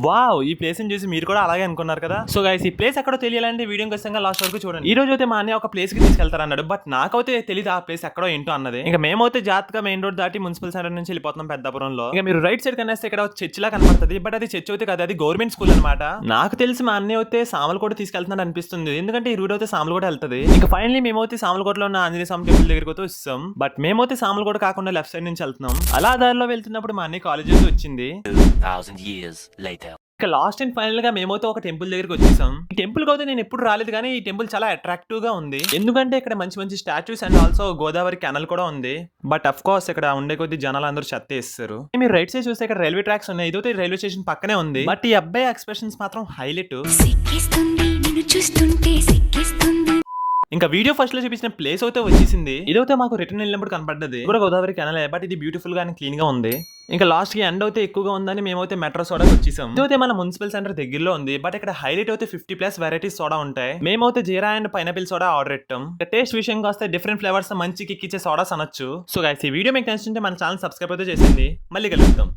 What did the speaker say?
Wow! ఈ ప్లేస్‌ని చూసి మీరు కూడా అలాగే అనుకున్నారు కదా! సో గైస్ ఈ ప్లేస్ ఎక్కడో తెలియాలంటే వీడియోని ఖచ్చితంగా లాస్ట్ వరకు చూడండి. ఈ రోజు అయితే మా అన్నయ్య ఒక ప్లేస్‌కి తీసుకెళ్తారన్నాడు. బట్ నాకైతే తెలీదు ఆ ప్లేస్ ఎక్కడో ఏంటో అన్నది. ఇంక మేమైతే జాగ్రత్తగా మెయిన్ రోడ్ దాటి మున్సిపల్ సెంటర్ నుంచి వెళ్ళిపోతున్నాం పెద్దాపురంలో. ఇక మీరు రైట్ సైడ్ కనేస్తే ఇక్కడ ఒక చర్చ్ లా కనపడుతది. బట్ అది చర్చ్ అయితే కాదు, అది గవర్నమెంట్ స్కూల్ అన్నమాట. నాకు తెలిసి మా అన్నయ్య అయితే సామలకోట తీసుకెళ్తున్నాడు అనిపిస్తుంది. ఎందుకంటే ఈ రూట్ అయితే సామలకోట వెళ్తది. ఇంకా ఫైనల్లీ మేమైతే సామలకోటలో ఉన్న ఆంజనేయ స్వామి టెంపుల్ దగ్గరికి అయితే వచ్చాం. బట్ మేమైతే సామలకోట కాకుండా లెఫ్ట్ సైడ్ నుంచి వెళ్తున్నాం. అలా దారిలో వెళ్తున్నప్పుడు మా అన్నయ్య కాలేజ్ అయితే వచ్చింది. 2,000 years later. ఇక లాస్ట్ అండ్ ఫైనల్ గా మేమైతే ఒక టెంపుల్ దగ్గరికి వచ్చేసాం. ఈ టెంపుల్ కి అయితే నేను ఎప్పుడు రాలేదు, కానీ ఈ టెంపుల్ చాలా అట్రాక్టివ్ గా ఉంది. ఎందుకంటే ఇక్కడ మంచి మంచి statues and also Godavari canal కూడా ఉంది. బట్ అఫ్ కోర్స్ ఇక్కడ ఉండే కొద్ది జనాలు అందరూ చెత్త వేస్తారు. మీరు రైట్ సైడ్ చూస్తే ఇక్కడ రైల్వే ట్రాక్స్ ఉన్నాయి. ఇదైతే రైల్వే స్టేషన్ పక్కనే ఉంది. బట్ ఈ అబ్బాయి ఎక్స్ప్రెషన్స్ మాత్రం హైలైట్. ఇంకా వీడియో ఫస్ట్ లో చూపించిన ప్లేస్ అయితే వచ్చేసింది. ఇదైతే మాకు రిటర్న్ వెళ్ళినప్పుడు కనపడ్డది. కూడా గోదావరి కెనల్, బట్ ఇది బ్యూటిఫుల్ గా క్లీన్ గా ఉంది. ఇంకా లాస్ట్ కి ఎండ్ అయితే ఎక్కువగా ఉందని మేమైతే మెట్రో సోడాకి వచ్చేసాం. ఇదైతే మన మున్సిపల్ సెంటర్ దగ్గరలో ఉంది. బట్ ఇక్కడ హైలైట్ అయితే 50+ వెరైటీస్ సోడా ఉంటాయి. మేమైతే జీరా అండ్ పైనాపిల్ సోడా ఆర్డర్ పెట్టాం. టేస్ట్ విషయంగా వస్తే డిఫరెంట్ ఫ్లేవర్స్ మంచి కిక్ ఇచ్చే సోడాస్ అనొచ్చు. సో గైస్ ఈ వీడియో మీకు నచ్చుంటే మన ఛానల్ సబ్స్క్రైబ్ అయితే చేసింది. మళ్ళీ కలుద్దాం.